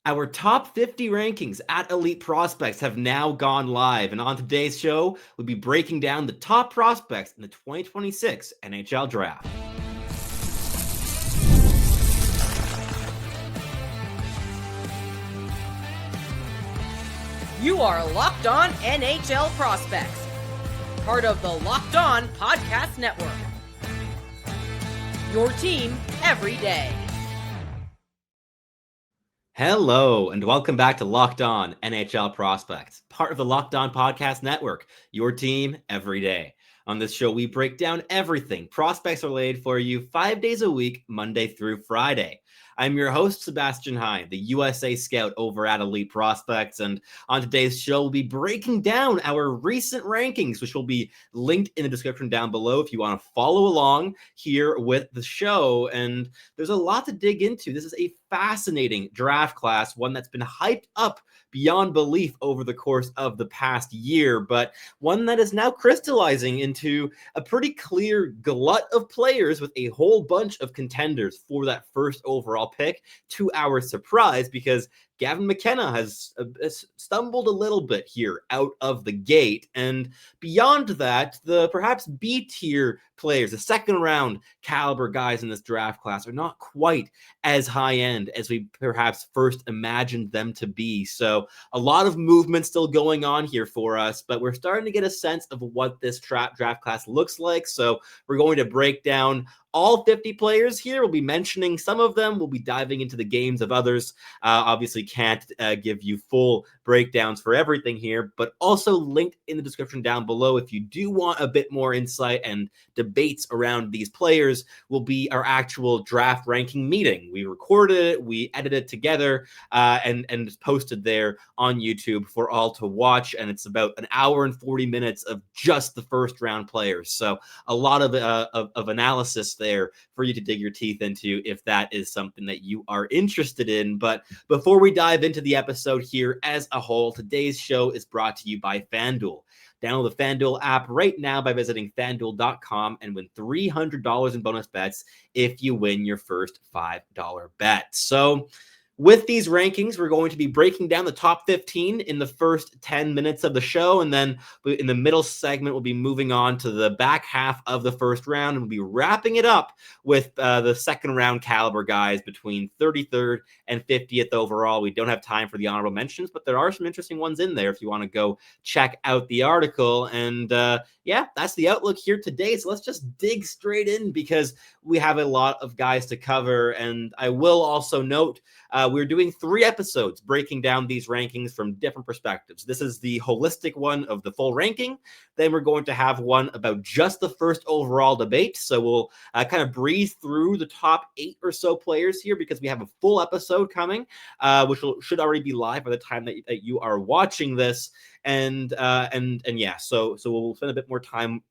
Our top 50 rankings at Elite Prospects have now gone live, and on today's show, we'll be breaking down the top prospects in the 2026 NHL Draft. You are Locked On NHL Prospects, part of the Locked On Podcast Network. Your team every day. Hello, and welcome back to Locked On NHL Prospects, part of the Locked On Podcast Network, your team every day. On this show, we break down everything prospects related for you 5 days a week, Monday through Friday. I'm your host, Sebastian Hine, the USA Scout over at Elite Prospects, and on today's show, we'll be breaking down our recent rankings, which will be linked in the description down below if you want to follow along here with the show. And there's a lot to dig into. This is a fascinating draft class, one that's been hyped up beyond belief over the course of the past year, but one that is now crystallizing into a pretty clear glut of players with a whole bunch of contenders for that first overall pick, to our surprise, because Gavin McKenna has stumbled a little bit here out of the gate. And beyond that, the perhaps B-tier players, the second round caliber guys in this draft class, are not quite as high end as we perhaps first imagined them to be. So a lot of movement still going on here for us, but we're starting to get a sense of what this draft class looks like. So we're going to break down all 50 players here. We'll be mentioning some of them. We'll be diving into the games of others. Obviously can't give you full breakdowns for everything here, but also linked in the description down below if you do want a bit more insight and debates around these players will be our actual draft ranking meeting. We recorded it, we edited it together, and it's posted there on YouTube for all to watch, and it's about an hour and 40 minutes of just the first round players. So a lot of analysis there for you to dig your teeth into if that is something that you are interested in. But before we dive into the episode here as a whole, today's show is brought to you by FanDuel. Download the FanDuel app right now by visiting FanDuel.com and win $300 in bonus bets if you win your first $5 bet. So with these rankings, we're going to be breaking down the top 15 in the first 10 minutes of the show. And then in the middle segment, we'll be moving on to the back half of the first round. And we'll be wrapping it up with the second round caliber guys between 33rd and 50th overall. We don't have time for the honorable mentions, but there are some interesting ones in there if you want to go check out the article. And yeah, that's the outlook here today. So let's just dig straight in because we have a lot of guys to cover. And I will also note, we're doing 3 episodes breaking down these rankings from different perspectives. This is the holistic one of the full ranking. Then we're going to have one about just the first overall debate. So we'll kind of breeze through the top 8 or so players here because we have a full episode coming, which should already be live by the time that you are watching this. And yeah, so we'll spend a bit more time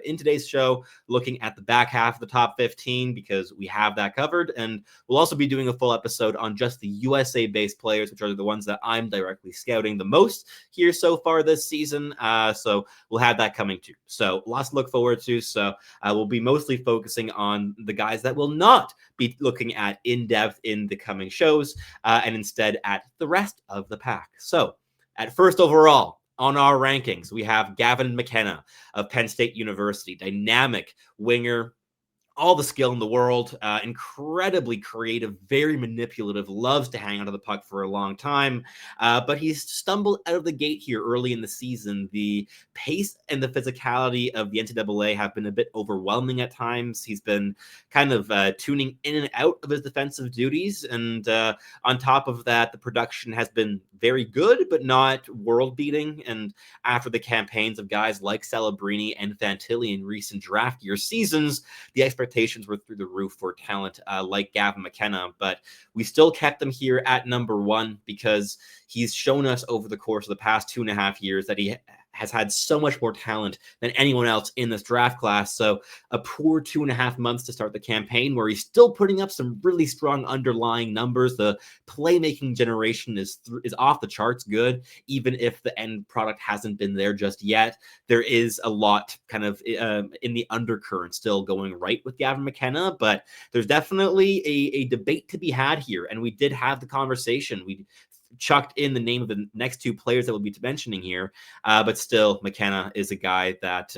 in today's show looking at the back half of the top 15 because we have that covered. And we'll also be doing a full episode on just the USA-based players, which are the ones that I'm directly scouting the most here so far this season. So we'll have that coming too. So lots to look forward to. So we'll be mostly focusing on the guys that will not be looking at in depth in the coming shows and instead at the rest of the pack. So at first overall, on our rankings, we have Gavin McKenna of Penn State University, dynamic winger, all the skill in the world, incredibly creative, very manipulative, loves to hang onto the puck for a long time. But he's stumbled out of the gate here early in the season. The pace and the physicality of the NCAA have been a bit overwhelming at times. He's been kind of tuning in and out of his defensive duties. And on top of that, the production has been very good, but not world-beating. And after the campaigns of guys like Celebrini and Fantilli in recent draft year seasons, the expectations were through the roof for talent like Gavin McKenna, but we still kept him here at number 1 because he's shown us over the course of the past 2.5 years that he has had so much more talent than anyone else in this draft class. So a poor 2.5 months to start the campaign, where he's still putting up some really strong underlying numbers. The playmaking generation is off the charts good, even if the end product hasn't been there just yet. There is a lot kind of in the undercurrent still going right with Gavin McKenna, but there's definitely a debate to be had here. And we did have the conversation. We chucked in the name of the next two players that we'll be mentioning here, but still, McKenna is a guy that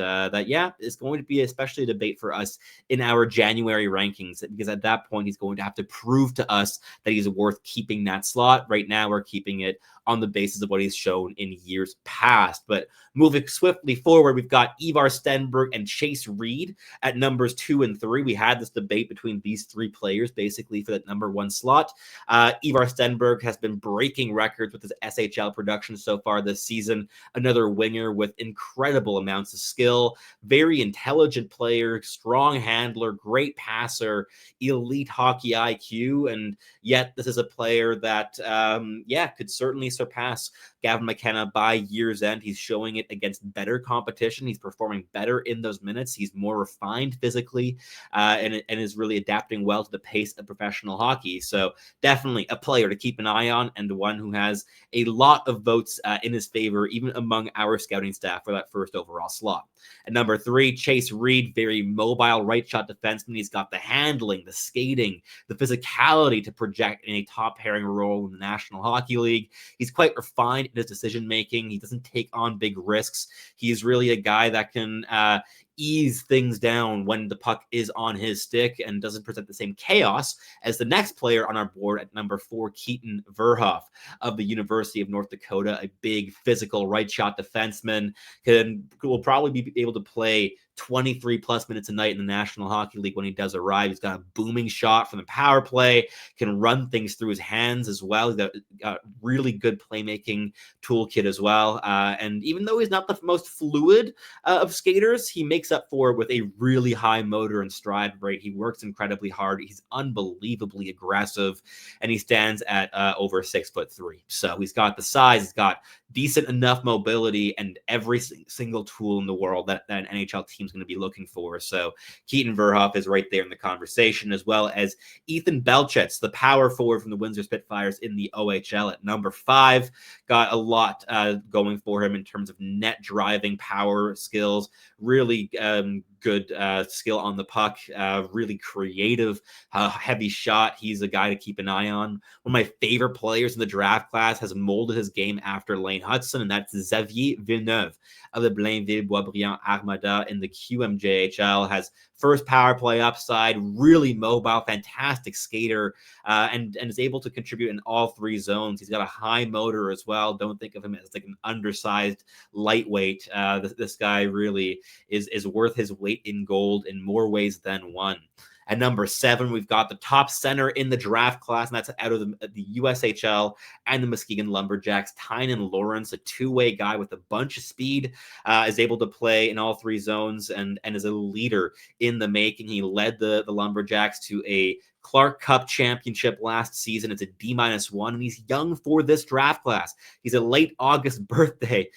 is going to be especially a debate for us in our January rankings, because at that point he's going to have to prove to us that he's worth keeping that slot. Right now, we're keeping it on the basis of what he's shown in years past. But moving swiftly forward, we've got Ivar Stenberg and Chase Reed at numbers 2 and 3. We had this debate between these three players basically for that number 1 slot. Ivar Stenberg has been breaking records with his SHL production so far this season. Another winger with incredible amounts of skill, very intelligent player, strong handler, great passer, elite hockey IQ, and yet this is a player that could certainly surpass Gavin McKenna by year's end. He's showing it against better competition. He's performing better in those minutes. He's more refined physically and is really adapting well to the pace of professional hockey. So definitely a player to keep an eye on, and one who has a lot of votes in his favor, even among our scouting staff for that first overall slot. At number 3, Chase Reed, very mobile right shot defenseman. He's got the handling, the skating, the physicality to project in a top pairing role in the National Hockey League. He's quite refined in his decision making. He doesn't take on big risks. He's really a guy that can ease things down when the puck is on his stick and doesn't present the same chaos as the next player on our board at number 4, Keaton Verhoff of the University of North Dakota, a big physical right shot defenseman, will probably be able to play 23 plus minutes a night in the National Hockey League when he does arrive. He's got a booming shot from the power play, can run things through his hands as well. He's got a really good playmaking toolkit as well. And even though he's not the most fluid of skaters, he makes up for it with a really high motor and stride rate. He works incredibly hard. He's unbelievably aggressive, and he stands at over 6'3". So he's got the size, he's got decent enough mobility, and every single tool in the world that an NHL team's going to be looking for. So Keaton Verhoff is right there in the conversation, as well as Ethan Belchets, the power forward from the Windsor Spitfires in the OHL at number 5. Got a lot going for him in terms of net driving power skills, really good skill on the puck, really creative, heavy shot. He's a guy to keep an eye on. One of my favorite players in the draft class has molded his game after Lane Hudson, and that's Xavier Villeneuve of the Blainville-Boisbriand Armada in the QMJHL. Has first power play upside, really mobile, fantastic skater, and is able to contribute in all 3 zones. He's got a high motor as well. Don't think of him as like an undersized lightweight. This guy really is worth his weight in gold in more ways than one. At number 7, we've got the top center in the draft class, and that's out of the USHL and the Muskegon Lumberjacks. Tynan Lawrence, a two-way guy with a bunch of speed, is able to play in all 3 zones and is a leader in the making. He led the Lumberjacks to a Clark Cup championship last season. It's a D-1, and he's young for this draft class. He's a late August birthday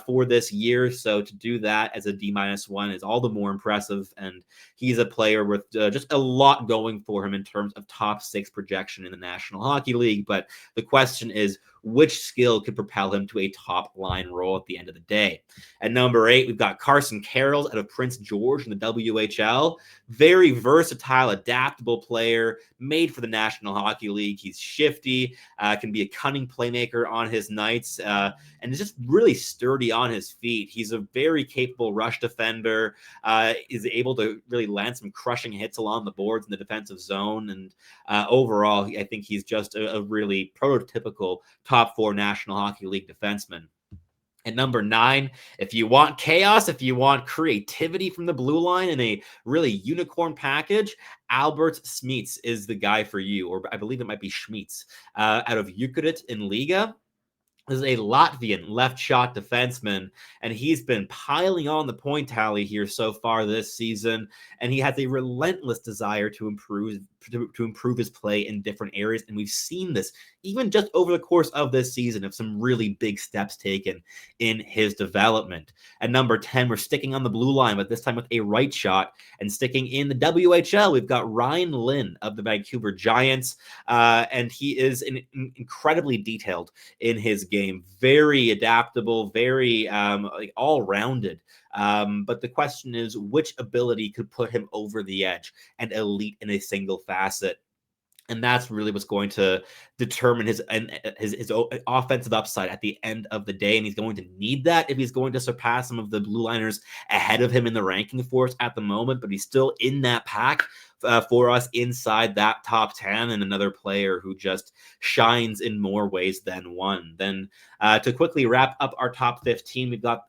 for this year, so to do that as a D-1 is all the more impressive, and he's a player with just a lot going for him in terms of top 6 projection in the National Hockey League. But the question is, which skill could propel him to a top line role at the end of the day? At number 8, we've got Carson Carrolls out of Prince George in the WHL. Very versatile, adaptable player, made for the National Hockey League. He's shifty, can be a cunning playmaker on his nights, and is just really sturdy on his feet. He's a very capable rush defender, is able to really land some crushing hits along the boards in the defensive zone. And overall, I think he's just a really prototypical top 4 National Hockey League defenseman. At number 9, if you want chaos, if you want creativity from the blue line in a really unicorn package, Albert Smeets is the guy for you, or I believe it might be Schmeets, out of Jukurit in Liga. This is a Latvian left shot defenseman, and he's been piling on the point tally here so far this season, and he has a relentless desire to improve to improve his play in different areas. And we've seen this even just over the course of this season of some really big steps taken in his development. At number 10, we're sticking on the blue line, but this time with a right shot. And sticking in the WHL, we've got Ryan Lynn of the Vancouver Giants. And he is incredibly detailed in his game. Very adaptable, very all-rounded. But the question is, which ability could put him over the edge and elite in a single facet? And that's really what's going to determine his offensive upside at the end of the day. And he's going to need that if he's going to surpass some of the blue liners ahead of him in the ranking force at the moment. But he's still in that pack for us inside that top 10, and another player who just shines in more ways than one. Then to quickly wrap up our top 15, we've got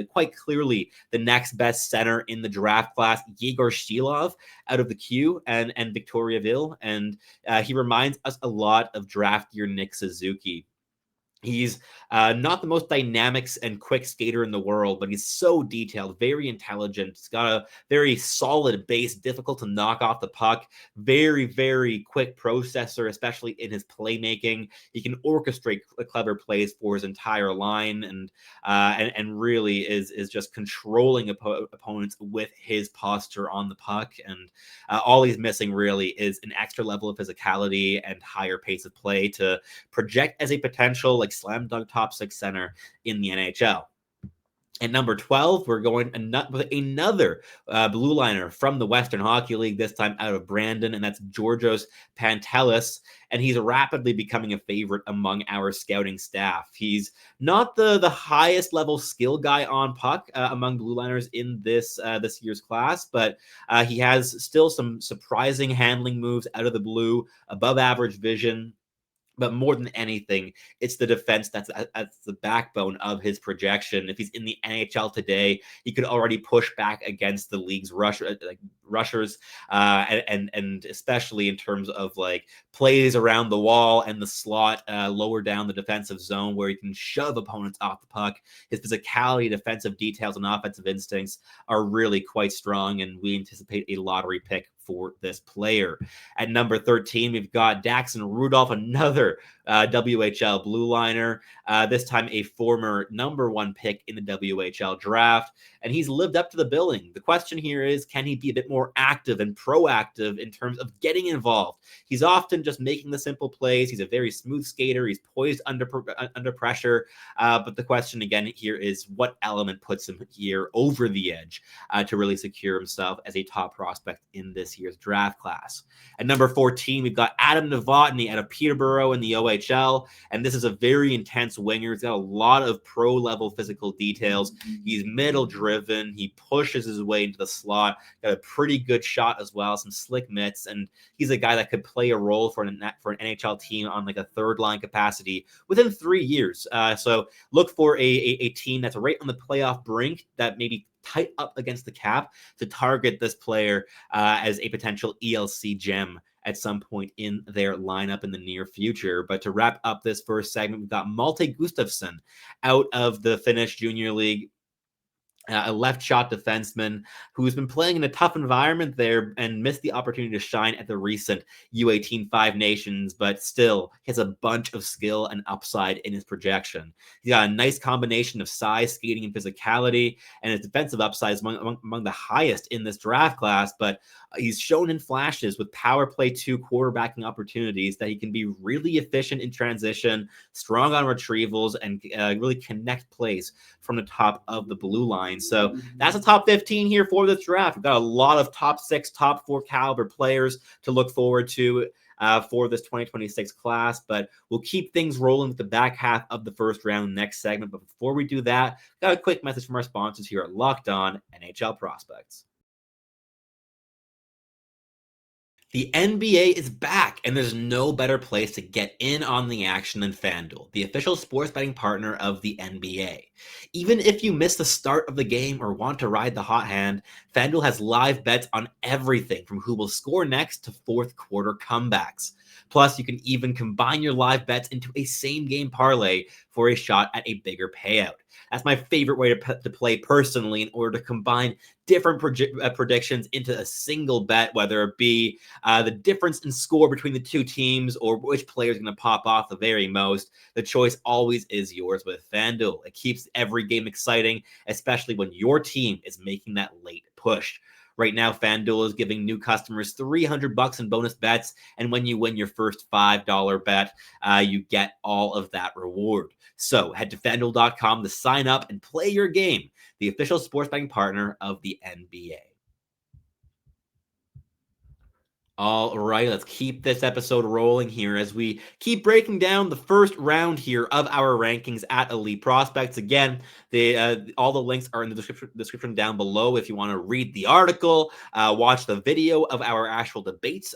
quite clearly the next best center in the draft class, Yegor Shilov out of the Q and Victoriaville. And he reminds us a lot of draft year Nick Suzuki. He's not the most dynamic and quick skater in the world, but he's so detailed, very intelligent. He's got a very solid base, difficult to knock off the puck, very, very quick processor, especially in his playmaking. He can orchestrate clever plays for his entire line, and really is just controlling opponents with his posture on the puck. And all he's missing really is an extra level of physicality and higher pace of play to project as a potential slam dunk top 6 center in the NHL. At number 12, we're going with another blue liner from the Western Hockey League, this time out of Brandon, and that's Georgios Pantelis. And he's rapidly becoming a favorite among our scouting staff. He's not the highest level skill guy on puck among blue liners in this year's class, but he has still some surprising handling moves out of the blue, above average vision. But more than anything, it's the defense that's the backbone of his projection. If he's in the NHL today, he could already push back against the league's rushers, and especially in terms of plays around the wall and the slot, lower down the defensive zone where he can shove opponents off the puck. His physicality, defensive details, and offensive instincts are really quite strong, and we anticipate a lottery pick for this player. At number 13, we've got Jaxon Rudolph, another WHL blue liner, this time a former number 1 pick in the WHL draft, and he's lived up to the billing. The question here is, can he be a bit more active and proactive in terms of getting involved? He's often just making the simple plays. He's a very smooth skater. He's poised under pressure, but the question again here is, what element puts him here over the edge to really secure himself as a top prospect in this year's draft class? At number 14, we've got Adam Novotny out of Peterborough in the OHL, and this is a very intense winger. He's got a lot of pro-level physical details. He's middle-driven. He pushes his way into the slot. Got a pretty good shot as well, some slick mitts, and he's a guy that could play a role for an NHL team on a third-line capacity within 3 years. So look for a team that's right on the playoff brink that maybe tight up against the cap to target this player as a potential ELC gem at some point in their lineup in the near future. But to wrap up this first segment, we've got Malte Gustafsson out of the Finnish Junior League, a left shot defenseman who's been playing in a tough environment there and missed the opportunity to shine at the recent U18 Five Nations, but still has a bunch of skill and upside in his projection. He's got a nice combination of size, skating, and physicality, and his defensive upside is among the highest in this draft class, but he's shown in flashes with power play 2 quarterbacking opportunities that he can be really efficient in transition, strong on retrievals, and really connect plays from the top of the blue line. So that's a top 15 here for this draft. We've got a lot of top 6, top 4 caliber players to look forward to for this 2026 class, but we'll keep things rolling with the back half of the first round next segment. But before we do that, got a quick message from our sponsors here at Locked On NHL Prospects. The NBA is back, and there's no better place to get in on the action than FanDuel, the official sports betting partner of the NBA. Even if you miss the start of the game or want to ride the hot hand, FanDuel has live bets on everything from who will score next to fourth quarter comebacks. Plus, you can even combine your live bets into a same-game parlay for a shot at a bigger payout. That's my favorite way to play personally, in order to combine different predictions into a single bet, whether it be the difference in score between the two teams or which player is going to pop off the very most. The choice always is yours with FanDuel. It keeps every game exciting, especially when your team is making that late push. Right now, FanDuel is giving new customers $300 in bonus bets, and when you win your first $5 bet, you get all of that reward. So head to FanDuel.com to sign up and play your game, the official sports betting partner of the NBA. All right, let's keep this episode rolling here as we keep breaking down the first round here of our rankings at Elite Prospects. Again, all the links are in the description down below if you want to read the article, watch the video of our actual debates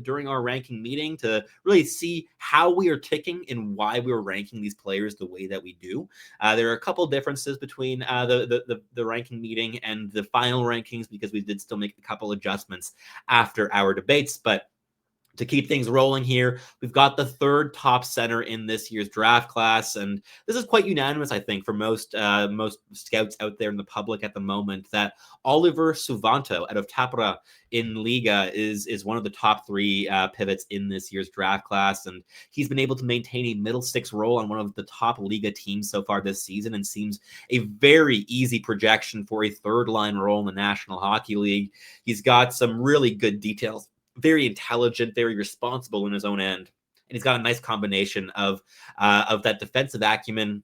during our ranking meeting to really see how we are ticking and why we're ranking these players the way that we do. There are a couple differences between the ranking meeting and the final rankings because we did still make a couple adjustments after our debate. But to keep things rolling here, we've got the third top center in this year's draft class, and this is quite unanimous, I think, for most scouts out there in the public at the moment, that Oliver Suvanto out of Tapra in Liga is one of the top three pivots in this year's draft class, and he's been able to maintain a middle six role on one of the top Liga teams so far this season, and seems a very easy projection for a third line role in the National Hockey League. He's got some really good details. Very intelligent, very responsible in his own end. And he's got a nice combination of that defensive acumen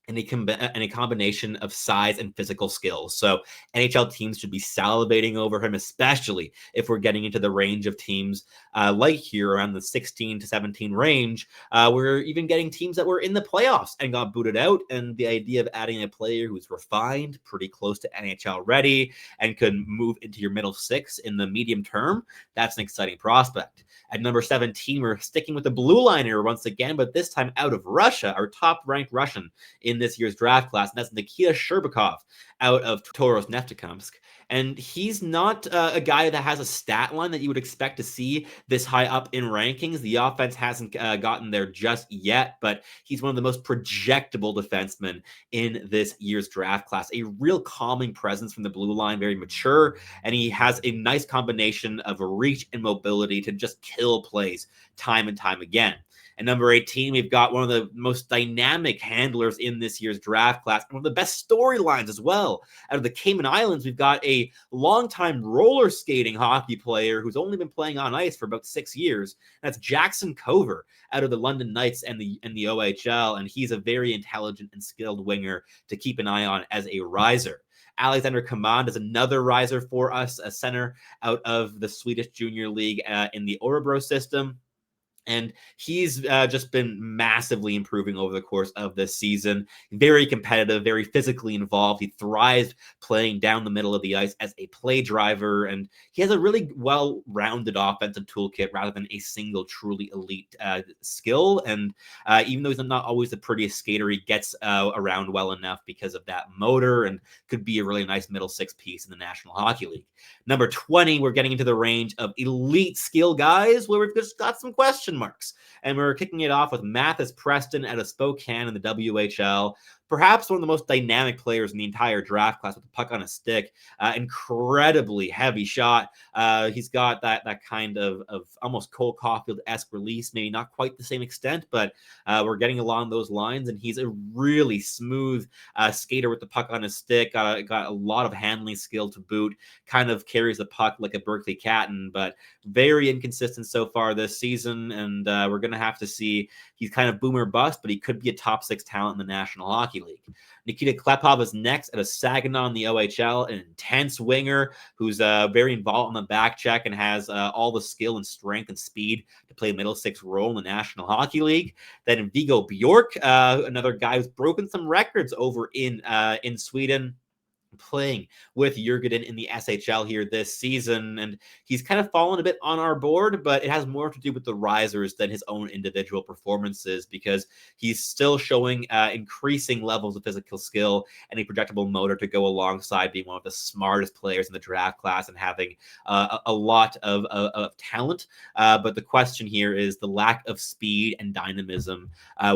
and a combination of size and physical skills. So NHL teams should be salivating over him, especially if we're getting into the range of teams like here around the 16 to 17 range. We're even getting teams that were in the playoffs and got booted out. And the idea of adding a player who's refined, pretty close to NHL ready, and could move into your middle six in the medium term, that's an exciting prospect. At number 17, we're sticking with the blue liner once again, but this time out of Russia, our top-ranked Russian in this year's draft class, and that's Nikita Sherbakov out of Toros Neftekamsk. And he's not a guy that has a stat line that you would expect to see this high up in rankings. The offense hasn't gotten there just yet, but he's one of the most projectable defensemen in this year's draft class. A real calming presence from the blue line, very mature, and he has a nice combination of reach and mobility to just kill plays time and time again. At number 18, we've got one of the most dynamic handlers in this year's draft class, one of the best storylines as well. Out of the Cayman Islands, we've got a longtime roller skating hockey player who's only been playing on ice for about 6 years. That's Jaxon Cover out of the London Knights and the OHL, and he's a very intelligent and skilled winger to keep an eye on as a riser. Alexander Command is another riser for us, a center out of the Swedish Junior League in the Örebro system. And he's just been massively improving over the course of this season. Very competitive, very physically involved. He thrives playing down the middle of the ice as a play driver. And he has a really well-rounded offensive toolkit rather than a single truly elite skill. And even though he's not always the prettiest skater, he gets around well enough because of that motor and could be a really nice middle six piece in the National Hockey League. Number 20, we're getting into the range of elite skill guys where we've just got some question marks. And we're kicking it off with Mathis Preston out of Spokane in the WHL. Perhaps one of the most dynamic players in the entire draft class with the puck on a stick. Incredibly heavy shot. He's got that kind of almost Cole Caulfield-esque release, maybe not quite the same extent, but we're getting along those lines. And he's a really smooth skater with the puck on his stick. Got a lot of handling skill to boot. Kind of carries the puck like a Berkeley Catton, but very inconsistent so far this season. And we're going to have to see. He's kind of boomer bust, but he could be a top 6 talent in the National Hockey League. Nikita Klepov is next at a Saginaw in the OHL, an intense winger who's very involved on the back check and has all the skill and strength and speed to play a middle six role in the National Hockey League. Then Viggo Bjork, another guy who's broken some records over in Sweden, playing with Jurgeden in the SHL here this season, and he's kind of fallen a bit on our board, but it has more to do with the risers than his own individual performances, because he's still showing increasing levels of physical skill and a projectable motor to go alongside being one of the smartest players in the draft class and having a lot of talent. But the question here is the lack of speed and dynamism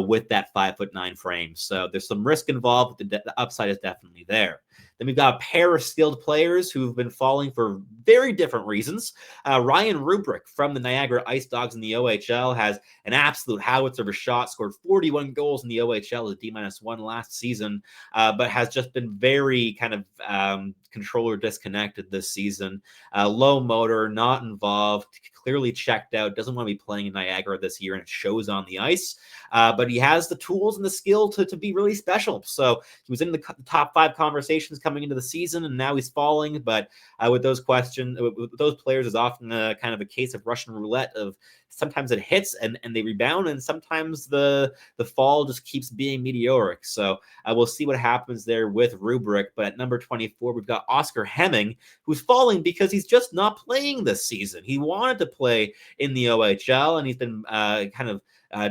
with that 5'9" frame. So there's some risk involved, but the upside is definitely there. Then we've got a pair of skilled players who've been falling for very different reasons. Ryan Rubrick from the Niagara Ice Dogs in the OHL has an absolute howitzer of a shot, scored 41 goals in the OHL as D-1 last season, but has just been very kind of controller disconnected this season. Low motor, not involved, clearly checked out, doesn't want to be playing in Niagara this year, and it shows on the ice. But he has the tools and the skill to be really special. So he was in the top 5 conversations coming into the season, and now he's falling. But with those players is often kind of a case of Russian roulette of sometimes it hits and they rebound, and sometimes the fall just keeps being meteoric. So we'll see what happens there with Rubrick. But at number 24, we've got Oscar Hemming, who's falling because he's just not playing this season. He wanted to play in the OHL, and he's been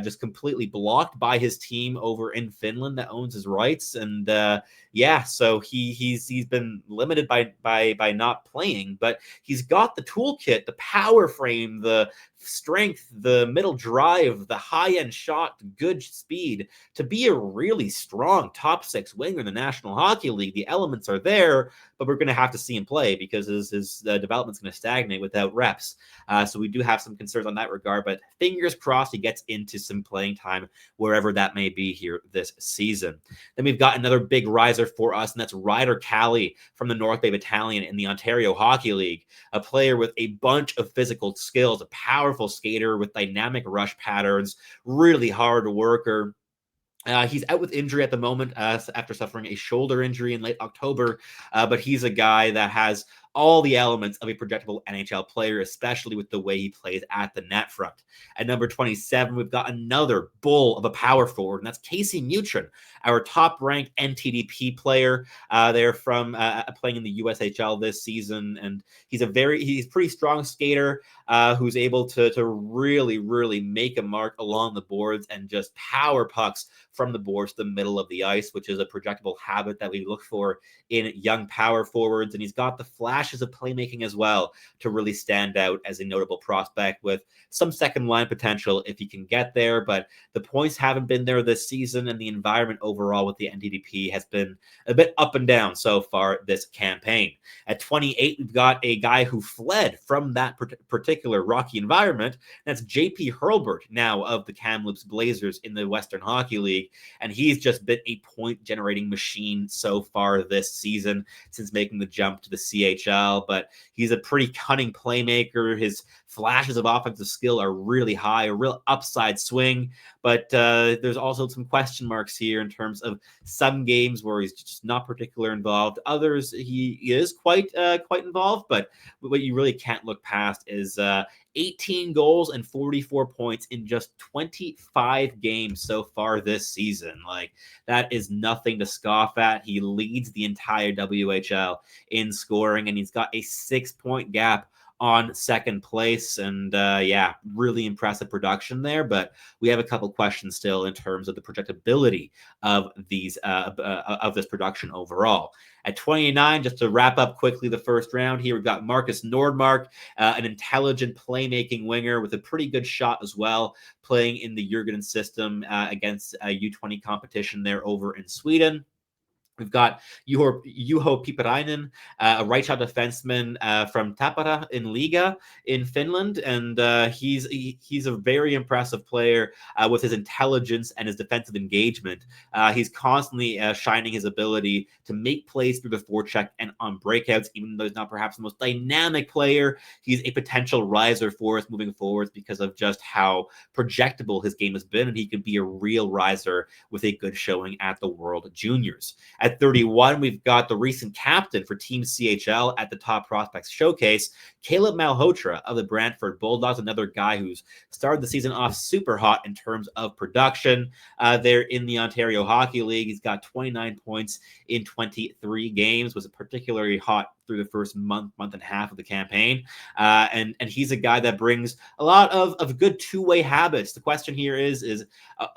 just completely blocked by his team over in Finland that owns his rights. And so he's been limited by not playing, but he's got the toolkit, the power frame, the strength, the middle drive, the high-end shot, good speed to be a really strong top 6 winger in the National Hockey League. The elements are there, but we're going to have to see him play because his development's going to stagnate without reps. So we do have some concerns on that regard, but fingers crossed he gets into some playing time wherever that may be here this season. Then we've got another big riser for us, and that's Ryder Cali from the North Bay Battalion in the Ontario Hockey League, a player with a bunch of physical skills, a powerful skater with dynamic rush patterns, really hard worker. He's out with injury at the moment after suffering a shoulder injury in late October, but he's a guy that has all the elements of a projectable NHL player, especially with the way he plays at the net front. At number 27, we've got another bull of a power forward, and that's Casey Mutrin, our top-ranked NTDP player. They're from playing in the USHL this season, and he's a pretty strong skater who's able to really, really make a mark along the boards and just power pucks from the boards to the middle of the ice, which is a projectable habit that we look for in young power forwards. And he's got the flashes of playmaking as well to really stand out as a notable prospect with some second line potential if he can get there. But the points haven't been there this season, and the environment overall with the NTDP has been a bit up and down so far this campaign. At 28, we've got a guy who fled from that particular rocky environment. That's JP Hurlbert, now of the Kamloops Blazers in the Western Hockey League. And he's just been a point-generating machine so far this season since making the jump to the CHL. But he's a pretty cunning playmaker. His flashes of offensive skill are really high, a real upside swing. But there's also some question marks here in terms of some games where he's just not particularly involved. Others, he is quite involved. But what you really can't look past is 18 goals and 44 points in just 25 games so far this season. Like, that is nothing to scoff at. He leads the entire WHL in scoring, and he's got a 6-point gap on second place. And really impressive production there. But we have a couple questions still in terms of the projectability of these of this production overall. At 29, just to wrap up quickly the first round here, we've got Marcus Nordmark, an intelligent playmaking winger with a pretty good shot as well, playing in the Jurgen system against U20 competition there over in Sweden. We've got Juho Piiparainen, a right-shot defenseman from Tappara in Liga in Finland, and he's a very impressive player with his intelligence and his defensive engagement. He's constantly shining his ability to make plays through the forecheck and on breakouts, even though he's not perhaps the most dynamic player. He's a potential riser for us moving forwards because of just how projectable his game has been, and he could be a real riser with a good showing at the World Juniors. At 31, we've got the recent captain for Team CHL at the Top Prospects Showcase, Caleb Malhotra of the Brantford Bulldogs, another guy who's started the season off super hot in terms of production there in the Ontario Hockey League. He's got 29 points in 23 games, was particularly hot through the first month and a half of the campaign. And he's a guy that brings a lot of good two-way habits. The question here is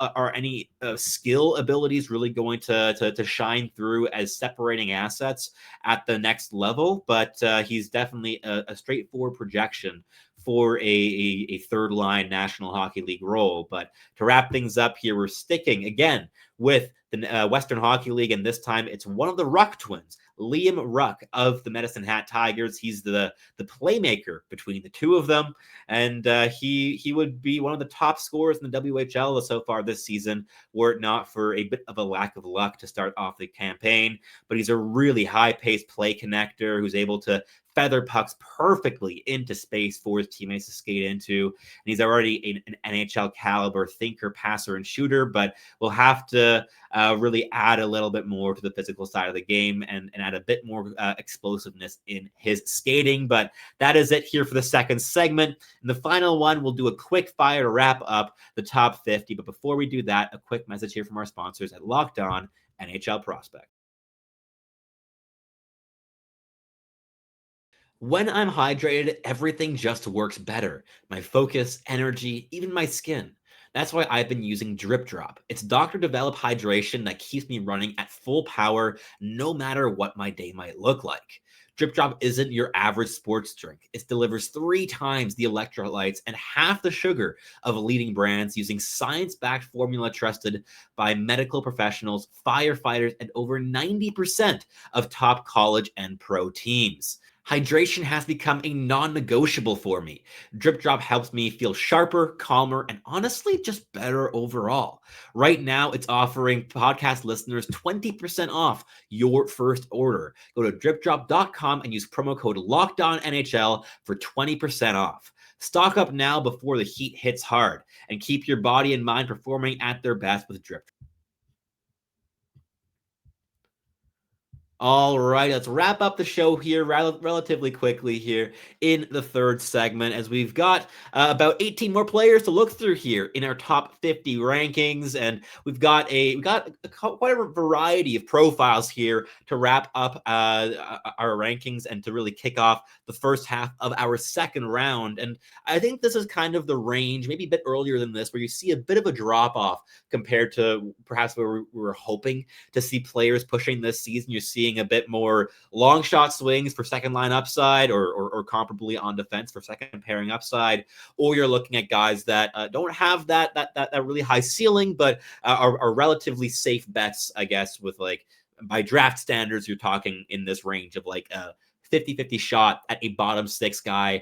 are any skill abilities really going to shine through as separating assets at the next level? But he's definitely a straightforward projection for a third-line National Hockey League role. But to wrap things up here, we're sticking, again, with the Western Hockey League, and this time it's one of the Ruck twins, Liam Ruck of the Medicine Hat Tigers. He's the playmaker between the two of them, and he would be one of the top scorers in the WHL so far this season, were it not for a bit of a lack of luck to start off the campaign. But he's a really high-paced play connector who's able to feather pucks perfectly into space for his teammates to skate into. And he's already an NHL caliber thinker, passer, and shooter, but will have to really add a little bit more to the physical side of the game and add a bit more explosiveness in his skating. But that is it here for the second segment. In the final one, we'll do a quick fire to wrap up the top 50. But before we do that, a quick message here from our sponsors at Locked On NHL Prospect. When I'm hydrated, everything just works better. My focus, energy, even my skin. That's why I've been using DripDrop. It's doctor-developed hydration that keeps me running at full power no matter what my day might look like. DripDrop isn't your average sports drink. It delivers 3 times the electrolytes and half the sugar of leading brands using science-backed formula trusted by medical professionals, firefighters, and over 90% of top college and pro teams. Hydration has become a non-negotiable for me. DripDrop helps me feel sharper, calmer, and honestly just better overall. Right now, it's offering podcast listeners 20% off your first order. Go to dripdrop.com and use promo code LOCKEDONNHL for 20% off. Stock up now before the heat hits hard, and keep your body and mind performing at their best with DripDrop. All right, let's wrap up the show here relatively quickly here in the third segment, as we've got about 18 more players to look through here in our top 50 rankings, and we've got quite a variety of profiles here to wrap up our rankings and to really kick off the first half of our second round. And I think this is kind of the range, maybe a bit earlier than this, where you see a bit of a drop off compared to perhaps where we were hoping to see players pushing this season. You're seeing a bit more long shot swings for second line upside, or comparably on defense for second pairing upside, or you're looking at guys that don't have that really high ceiling, but are relatively safe bets, I guess, with, like, by draft standards, you're talking in this range of like a 50-50 shot at a bottom 6 guy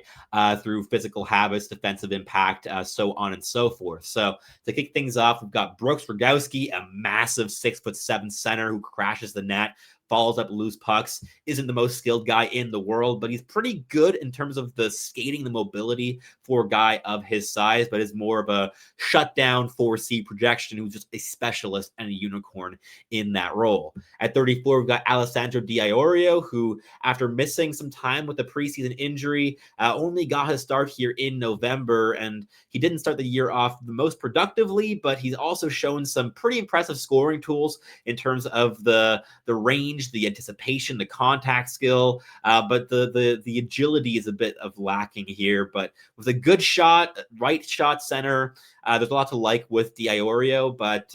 through physical habits, defensive impact, so on and so forth. So to kick things off, we've got Brooks Rogowski, a massive 6'7" center who crashes the net, follows up loose pucks, isn't the most skilled guy in the world, but he's pretty good in terms of the skating, the mobility for a guy of his size, but is more of a shutdown 4C projection who's just a specialist and a unicorn in that role. At 34, we've got Alessandro Di Iorio, who, after missing some time with a preseason injury, only got his start here in November, and he didn't start the year off the most productively, but he's also shown some pretty impressive scoring tools in terms of the range, the anticipation, the contact skill, but the agility is a bit of lacking here. But with a good shot, right shot center, there's a lot to like with Di Iorio, but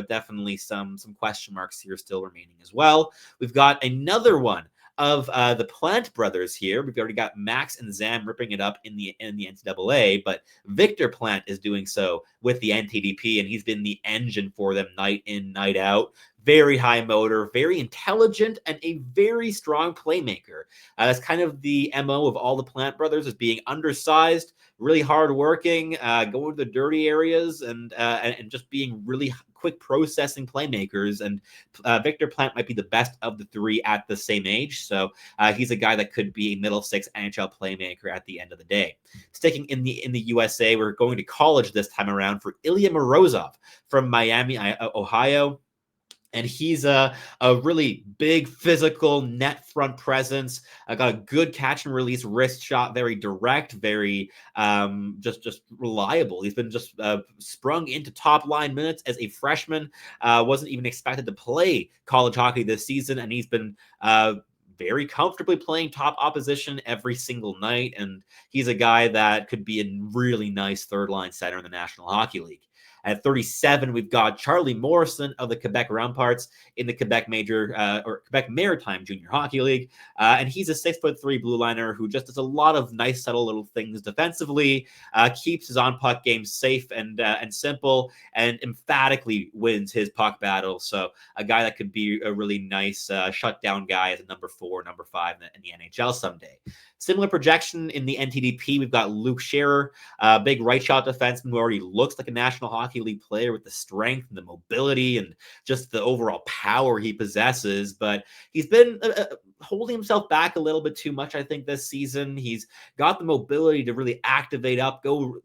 definitely some question marks here still remaining as well. We've got another one of the Plant brothers here. We've already got Max and Zam ripping it up in the NCAA, but Victor Plant is doing so with the NTDP, and he's been the engine for them night in, night out. Very high motor, very intelligent, and a very strong playmaker. That's kind of the MO of all the Plant brothers, is being undersized, really hardworking, going to the dirty areas, and just being really quick processing playmakers. And Victor Plant might be the best of the 3 at the same age. So he's a guy that could be a middle 6 NHL playmaker at the end of the day. Sticking in the USA, we're going to college this time around for Ilya Morozov from Miami, Ohio. And he's a really big physical net front presence. Got a good catch and release wrist shot, very direct, very just reliable. He's been just sprung into top line minutes as a freshman. Wasn't even expected to play college hockey this season, and he's been very comfortably playing top opposition every single night. And he's a guy that could be a really nice third line center in the National Hockey League. At 37, we've got Charlie Morrison of the Quebec Ramparts in the Quebec Quebec Maritime Junior Hockey League. And he's a 6'3" blue liner who just does a lot of nice, subtle little things defensively, keeps his on-puck game safe and simple, and emphatically wins his puck battles. So a guy that could be a really nice shutdown guy as a number 4, number 5 in the NHL someday. Similar projection in the NTDP, we've got Luke Scherer, big right shot defenseman who already looks like a National Hockey League player with the strength and the mobility and just the overall power he possesses. But he's been holding himself back a little bit too much, I think, this season. He's got the mobility to really activate up, go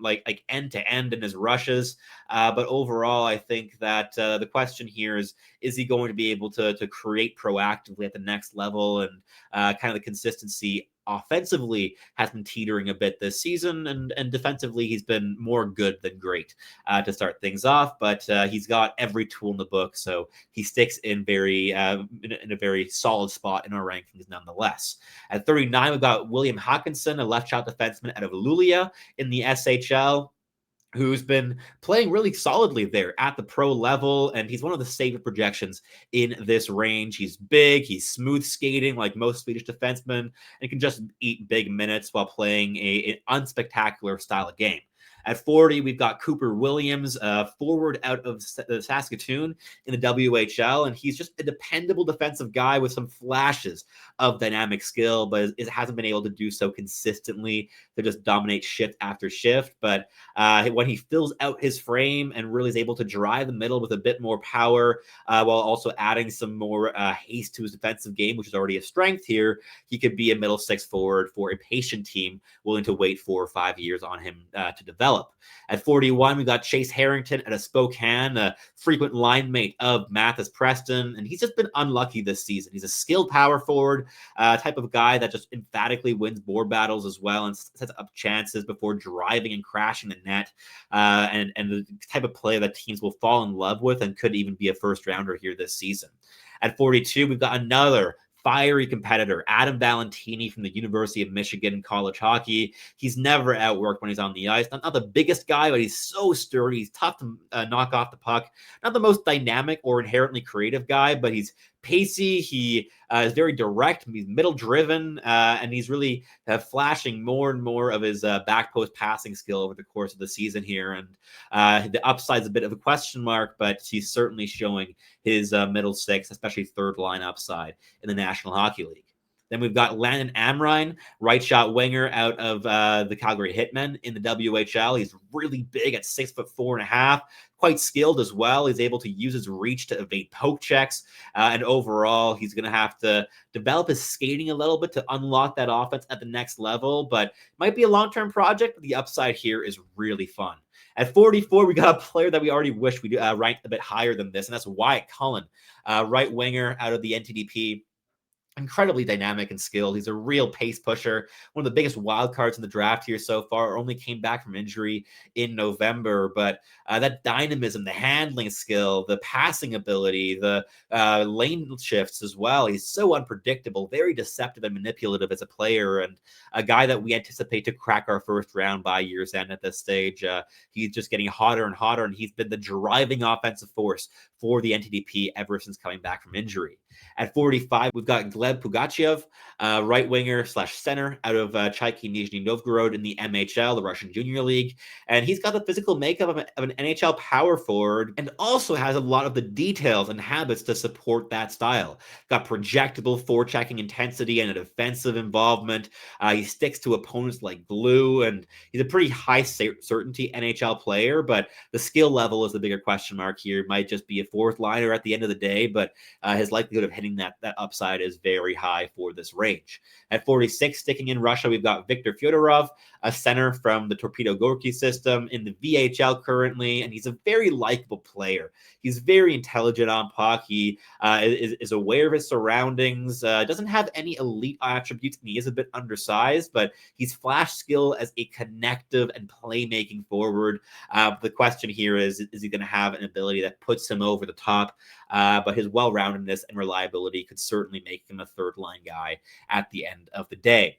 like end to end in his rushes. But overall, I think that the question here is he going to be able to create proactively at the next level? And kind of the consistency offensively has been teetering a bit this season, and defensively he's been more good than great to start things off. But he's got every tool in the book, so he sticks in in a very solid spot in our rankings nonetheless. At 39, we've got William Hawkinson, a left shot defenseman out of Luleå in the SHL, who's been playing really solidly there at the pro level, and he's one of the safer projections in this range. He's big, he's smooth skating like most Swedish defensemen, and can just eat big minutes while playing an unspectacular style of game. At 40, we've got Cooper Williams, forward out of Saskatoon in the WHL, and he's just a dependable defensive guy with some flashes of dynamic skill, but it hasn't been able to do so consistently to just dominate shift after shift. But when he fills out his frame and really is able to drive the middle with a bit more power, while also adding some more haste to his defensive game, which is already a strength here, he could be a middle six forward for a patient team willing to wait 4 or 5 years on him to develop. At 41, we got Chase Harrington at a Spokane, a frequent line mate of Mathis Preston, and he's just been unlucky this season. He's a skilled power forward, type of guy that just emphatically wins board battles as well and sets up chances before driving and crashing the net, and the type of player that teams will fall in love with and could even be a first rounder here this season. At 42, we've got another fiery competitor, Adam Valentini from the University of Michigan college hockey. He's never outworked when he's on the ice. Not the biggest guy, but he's so sturdy. He's tough to knock off the puck. Not the most dynamic or inherently creative guy, but he's pacey. He is very direct. He's middle driven, and he's really flashing more and more of his back post passing skill over the course of the season here. And the upside's a bit of a question mark, but he's certainly showing his middle six, especially third line upside in the National Hockey League. Then we've got Landon Amrine, right shot winger out of the Calgary Hitmen in the WHL. He's really big at 6'4.5", quite skilled as well. He's able to use his reach to evade poke checks. And overall, he's going to have to develop his skating a little bit to unlock that offense at the next level. But it might be a long-term project, but the upside here is really fun. At 44, we got a player that we already wish we ranked a bit higher than this, and that's Wyatt Cullen, right winger out of the NTDP. Incredibly dynamic and skilled. He's a real pace pusher. One of the biggest wild cards in the draft here so far. Only came back from injury in November, but that dynamism, the handling skill, the passing ability, the lane shifts as well. He's so unpredictable, very deceptive and manipulative as a player, and a guy that we anticipate to crack our first round by year's end at this stage. He's just getting hotter and hotter, and he's been the driving offensive force for the NTDP ever since coming back from injury. At 45, we've got Gleb Pugachev, right winger / center out of Chaiki Nizhny Novgorod in the MHL, the Russian Junior League. And he's got the physical makeup of an NHL power forward, and also has a lot of the details and habits to support that style. Got projectable forechecking intensity and a defensive involvement. He sticks to opponents like glue, and he's a pretty high certainty NHL player, but the skill level is the bigger question mark here. Might just be a fourth liner at the end of the day, but his likelihood of hitting that upside is very high for this range. At 46, sticking in Russia, we've got Viktor Fyodorov, a center from the Torpedo Gorky system in the VHL currently, and he's a very likable player. He's very intelligent on puck. He is aware of his surroundings, doesn't have any elite attributes, and he is a bit undersized, but he's flash skill as a connective and playmaking forward. The question here is he going to have an ability that puts him over the top? But his well-roundedness and reliability could certainly make him a third-line guy at the end of the day.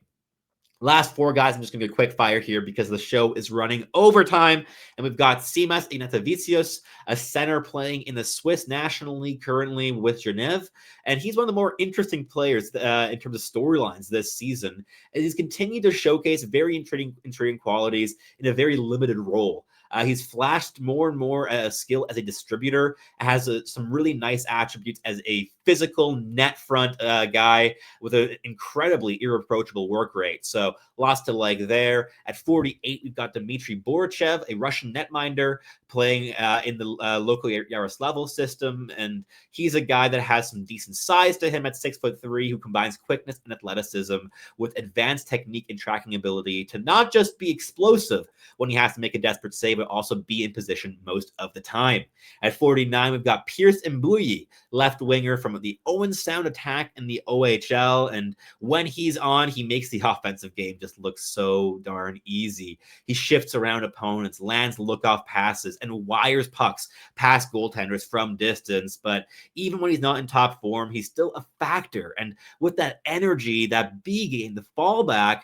Last four guys, I'm just going to be a quick fire here because the show is running overtime. And we've got Simas Ignatavicius, a center playing in the Swiss National League currently with Genève. And he's one of the more interesting players in terms of storylines this season. And he's continued to showcase very intriguing qualities in a very limited role. He's flashed more and more skill as a distributor, has some really nice attributes as a physical net front guy with an incredibly irreproachable work rate. So lots to like there. At 48, we've got Dmitry Borchev, a Russian netminder playing in the local Yaroslavl system. And he's a guy that has some decent size to him at 6'3", who combines quickness and athleticism with advanced technique and tracking ability to not just be explosive when he has to make a desperate save, but also be in position most of the time. At 49, we've got Pierce Mbuyi, left winger from the Owen Sound attack in the OHL. And when he's on, he makes the offensive game just look so darn easy. He shifts around opponents, lands look-off passes, and wires pucks past goaltenders from distance. But even when he's not in top form, he's still a factor. And with that energy, that B game, the fallback,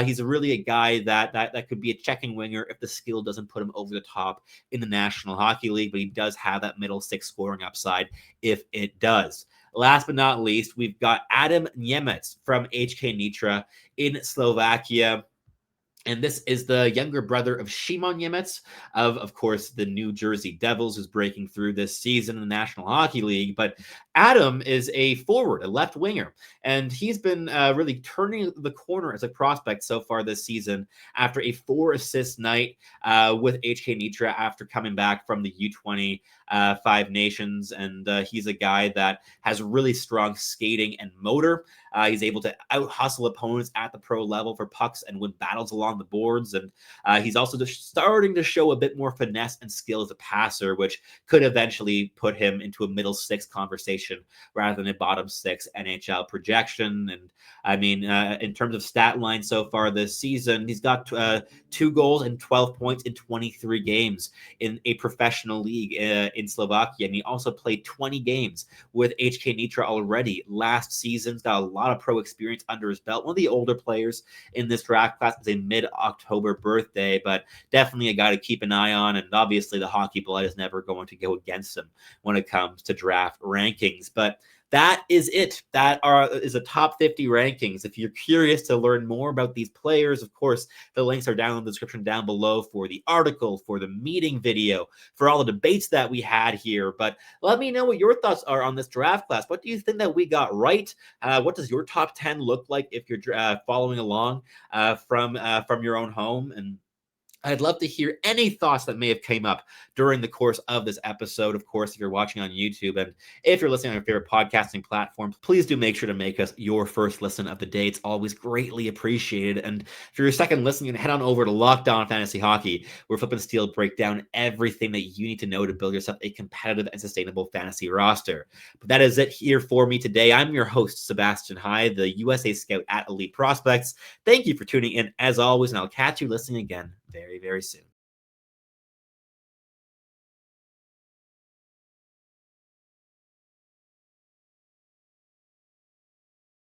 he's really a guy that could be a checking winger if the skill doesn't put him over the top in the National Hockey League, but he does have that middle six scoring upside if it does. Last but not least, we've got Adam Nemec from HK Nitra in Slovakia. And this is the younger brother of Szymon Nemec, of course, the New Jersey Devils, who's breaking through this season in the National Hockey League. But Adam is a forward, a left winger, and he's been really turning the corner as a prospect so far this season after a 4-assist night with HK Nitra after coming back from the U20 Five Nations. And he's a guy that has really strong skating and motor. He's able to out-hustle opponents at the pro level for pucks and win battles along the boards. And he's also just starting to show a bit more finesse and skill as a passer, which could eventually put him into a middle six conversation rather than a bottom six NHL projection. And I mean, in terms of stat line so far this season, he's got 2 goals and 12 points in 23 games in a professional league in Slovakia. And he also played 20 games with HK Nitra already last season. He's got a lot of pro experience under his belt. One of the older players in this draft class is a mid-October birthday, but definitely a guy to keep an eye on. And obviously the hockey blood is never going to go against him when it comes to draft rankings. But that is it. That is a top 50 rankings. If you're curious to learn more about these players, of course, the links are down in the description down below for the article, for the meeting video, for all the debates that we had here. But let me know what your thoughts are on this draft class. What do you think that we got right? What does your top 10 look like if you're following along from your own home? And I'd love to hear any thoughts that may have came up during the course of this episode. Of course, if you're watching on YouTube and if you're listening on your favorite podcasting platform, please do make sure to make us your first listen of the day. It's always greatly appreciated. And for your second listen, you can head on over to Locked On Fantasy Hockey, where Flip and Steel break down everything that you need to know to build yourself a competitive and sustainable fantasy roster. But that is it here for me today. I'm your host, Sebastian Hyde, the USA Scout at Elite Prospects. Thank you for tuning in as always, and I'll catch you listening again very, very soon.